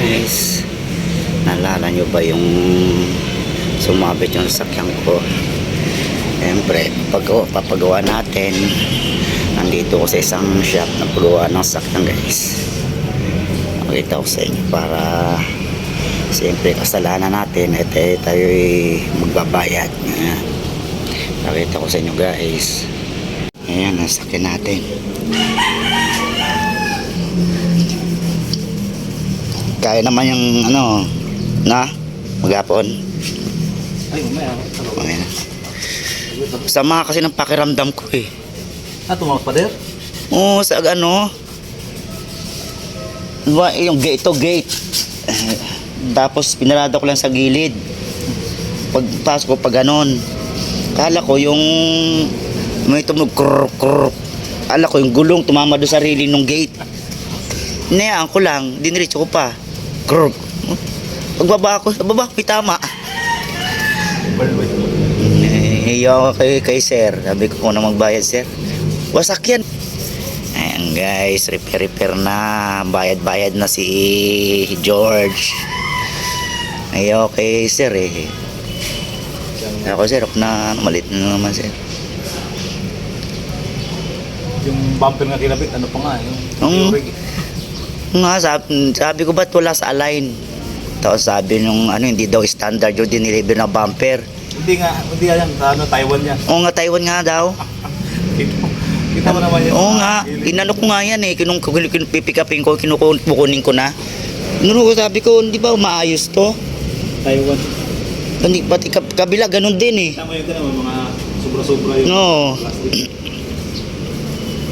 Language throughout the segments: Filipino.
guys, naalala nyo ba yung sumabit yung sasakyan ko? Siyempre, papagawa natin. Nandito ko sa isang shop na pagawa ng sasakyan guys. Makita ko sa inyo para siyempre kasalanan natin at tayo magbabayad. Pakita ko sa inyo guys. Ayan, nasakyan natin. Kaya naman yung ano na maghapon. Ay, mamaya. Mamaya. Sama kasi ng pakiramdam ko eh. Tumawag pa der? Oo, sa ano diba, yung gate to gate. Tapos pinarada ko lang sa gilid. Pagpasok ko pag ganon, kala ko yung may tumunog krrr krrr. Kala ko yung gulong tumama doon sa railing ng gate. Inayaan ko lang, diniretso ko pa. Krrr. Pagbaba ko, sa baba, may tama. Hiyo kay sir. Sabi ko na magbayad sir. Wasak yan. Ayan guys, repair na. Bayad na si George. Hiyo kay sir eh. Ako sir, na malit na naman sir. Yung bumper nga kinabit, ano pa nga yung sabi ko ba't wala sa align? Tapos sabi nung ano, hindi daw standard yung diniliver na bumper. Hindi yan, Taiwan yan. Oo nga, Taiwan nga daw. Kita mo naman yan. Oo nga, inano ko nga yan eh, pinipikapin ko, kinukunin ko na. Sabi ko, hindi ba maayos to? Taiwan. Hindi, pati kabila, ganun din eh. Tama yung mga sobra-sobra yung No. plastic.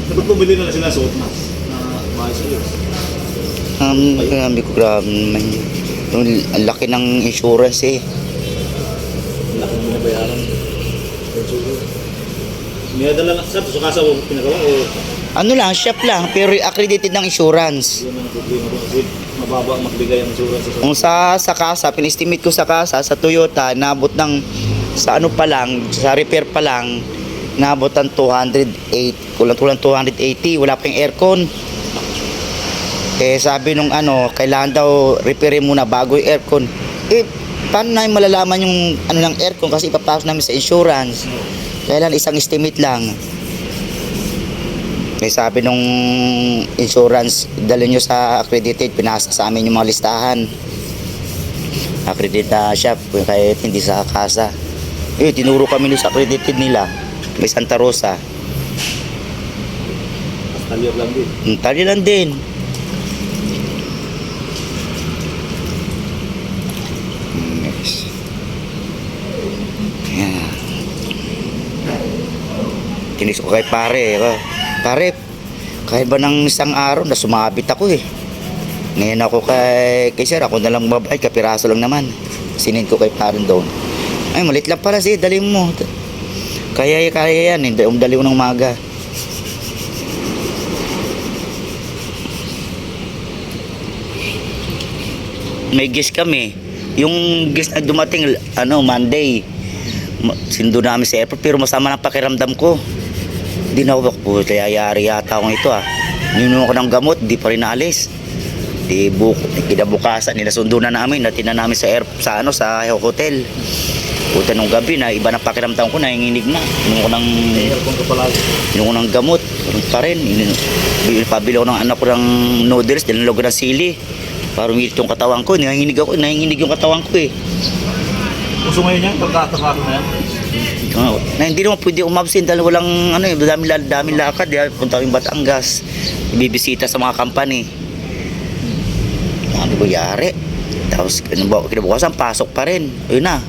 Dapat bumili na sila suot mask na maayos ulit. Sabi ko, grabe naman yun. Ang laki ng insurance eh. Ang laki ng binabayaran. Niyadala lang sa kasa mo pinagawa o Ano lang, shop lang, pero accredited ng insurance. yun ang problema ko kasi mababa ang magbigay ang insurance Kung sa kasa, pinestimate ko sa kasa, sa Toyota, nabot ng, sa ano pa lang, sa repair pa lang, nabot ng 208, kulang 280, wala pa yung aircon. Eh sabi nung ano, kailangan daw repairin muna bago yung aircon. Eh, paano namin malalaman yung ano ng aircon kasi ipapasok namin sa insurance. Kailan isang estimate lang. Eh sabi nung insurance, dalhin nyo sa accredited, pinasa sa amin yung mga listahan. Accredited na shop, kahit hindi sa kasa. Eh, tinuro kami sa accredited nila. May Santa Rosa. Talyag lang din. Tali lang din. Yes. Yeah. Tinis ko kay pare. Pare, kahit ba ng isang araw na sumabit ako eh. Ngayon ako kay sir, ako na lang mabayad, kapiraso lang naman. Sinin ko kay pare doon. Ay, malit lang para siya, dali mo. Kaya yan, hindi umdali mo ng maga. May guest kami. Yung guest na dumating, Monday. Sindo namin sa airport, pero masama ng pakiramdam ko. Di na ako po, yayari yata akong ito ah. Ninuno ko ng gamot, di pa rin naalis. Kinabukasan, nilasundo na namin, natin na namin sa hotel. Puta nung gabi na iba ng pakiramdam ko, nanginginig na. Inom ko ng gamot, pa rin. Pabili ko ng anak ko ng noodles, dinalog ng sili. Para umilit yung katawan ko, nanginginig yung katawan ko eh. Gusto ngayon yan, pagkakasakot na yan. Na hindi naman pwede umabsent dahil walang daming lakad, punta yung Batangas, bibisita sa mga company. Ano ba yari? Tapos kinabukasan pasok pa rin. Ayun na,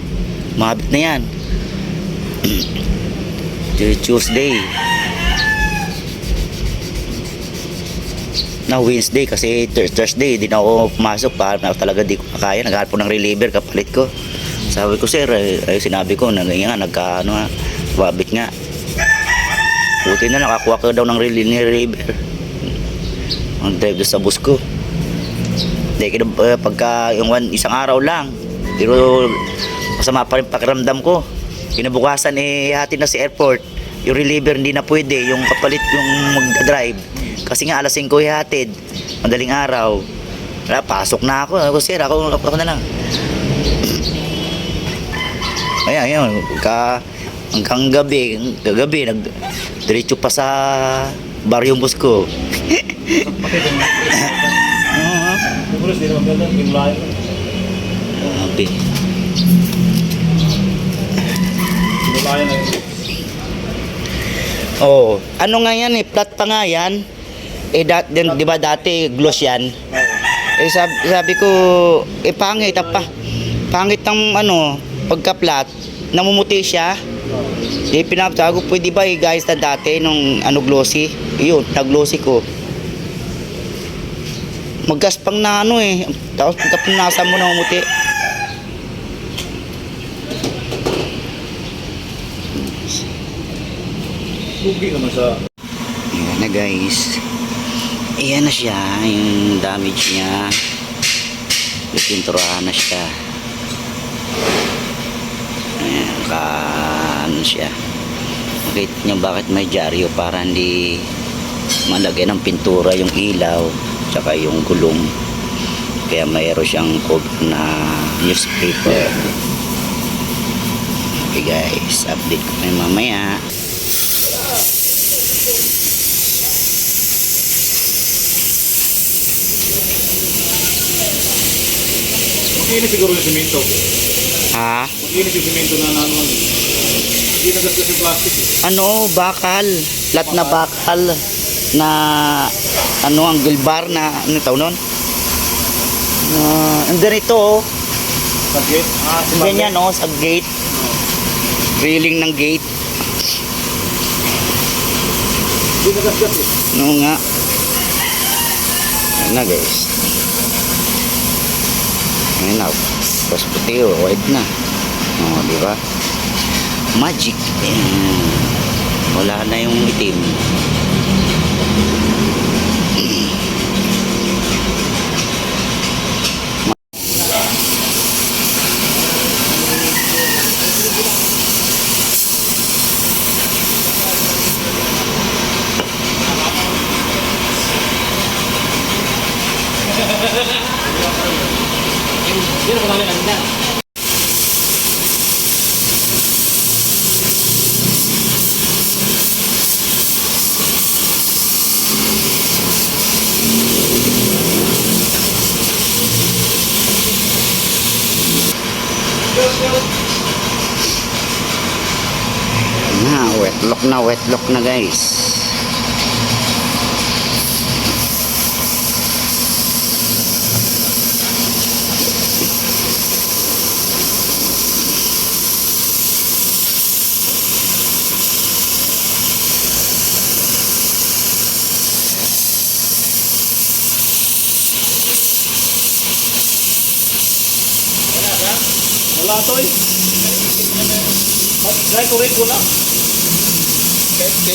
mabit na yan. Tuesday na Wednesday kasi Thursday di na ako pumasok para talaga di ko makaya. Naghahanap po ng reliever kapalit ko. Sabi ko sir, sinabi ko babit nga. Buti na nakakuha ko daw ng reliever. Ang drive doon sa bus ko. Pagka yung isang araw lang, pero masama pa rin pakiramdam ko. Kinabukasan hatid na si airport. Yung reliever hindi na pwede, yung kapalit yung mag-drive. Kasi nga alas 5 hatid, madaling araw. Wala, pasok na ako. Ako sir, ako na lang. Ayan, hanggang gabi, diretso pa sa Barrio Mosco. Pati kung siguro hindi naman ganda, yung layo. Grabe. Yung layo na yun. Oh, ano nga yan flat pa nga yan. Di ba dati gloss yan? Sabi ko, pangit pa. Pangit ng pagka-flat, namumuti siya. Pinapatago, pwede ba guys na dati nung glossy? Yun, glossy ko. Maggaspang na tapos pagka punasan mo namumuti. Lugi naman sa... Ayan na guys. Ayan na siya, yung damage niya. Pinturahan na siya. Ayan, ano siya. Makita niyo bakit may dyaryo para hindi malagay ng pintura yung ilaw tsaka yung gulong. Kaya mayroon siyang cover na newspaper. Okay guys, update ko kayo mamaya. Mag-iinit siguro yung simento. Ha? Mag-iinit yung simento na nanuan. Hindi nagasgas yung plastic. Bakal. Flat na bakal na ang gilbar na tawag nun? Andun ito Sa gate? Si ganyan sa gate. Railing ng gate. Hindi nagasgas eh. Nga. Ayan na guys. Ayan na. Tapos puti white na. Di ba? Magic. Ayan. Wala na yung itim. Hindi na namin ang wetlock na guys. Wala to eh. Dry to rate wala. 5K.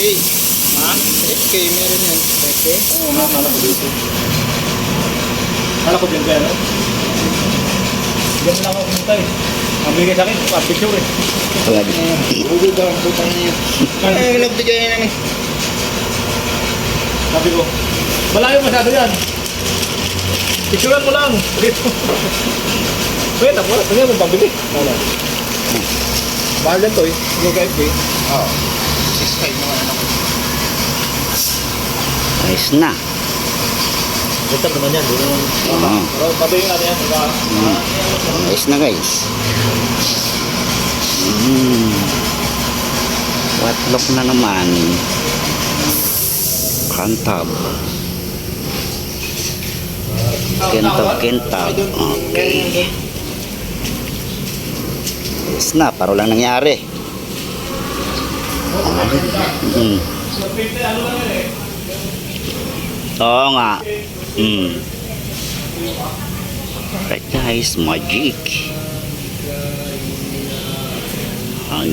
Ha? 5K meron yan. 5K? Oo, nakakala ko dito. Kala ko din kaya, no? Diyan lang ako pumunta eh. Ang bigay sa akin, picture eh. Huwag daw ang putang niya. Ano yung nagbigay na naman? Sabi ko, malayo masyado yan. Picturean mo lang. Dito. Wait, wala. Tingnan mo pambili. Wala. Mahal yan to eh. Yung 5K. Oo. 6.5 naman ano ko. Ayos na. Ito naman yan. Dito naman. Pero patayin natin yan. Ayos na guys. Wetlock na naman. Kantab. Kintab. Okay. Ayos na. Paro lang nangyari. Oo nga. Alright guys, magic.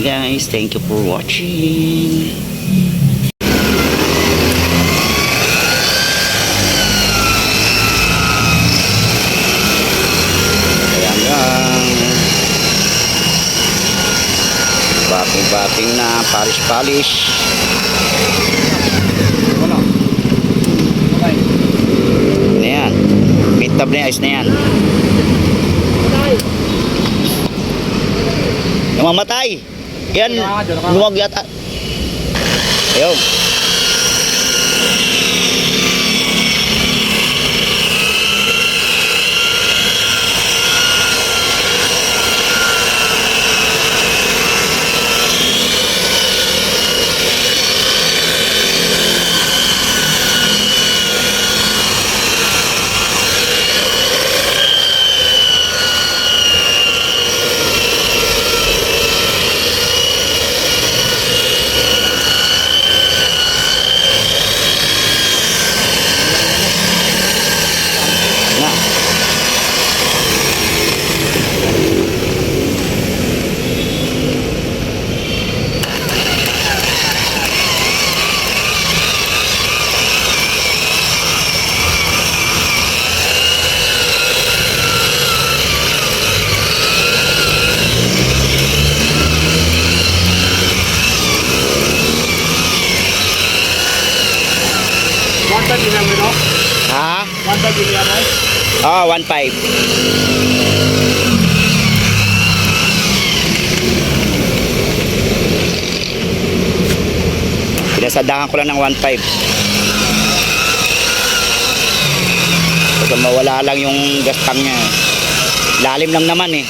Guys, thank you for watching. Ayan lang. Bating na polish. Wala. Okay. Ayan. Meet Tab na ayos na yan. Namamatay. Yan, lumag yata. Ayun. Na. One time din mo. Ha? One time din mo. Ah, 1.5. Pinasadahan ko lang ng 1.5. Kasi mawala lang yung gas tank niya. Lalim lang naman eh.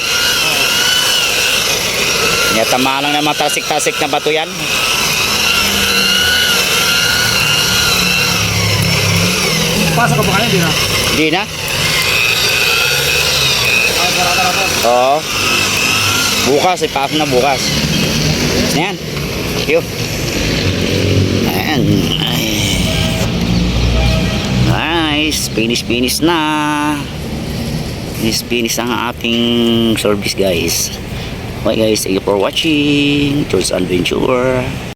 Tama lang naman tasik-tasik na bato yan. Pasok ka pa kanya, di na? Hindi na? Ay, parata-rata. Oo. Bukas, ipasok na bukas. Ayan. Yun. Ayan. Ay. Nice. Finish na. Finish ang ating service guys. Okay guys, thank you for watching. Choice Adventure.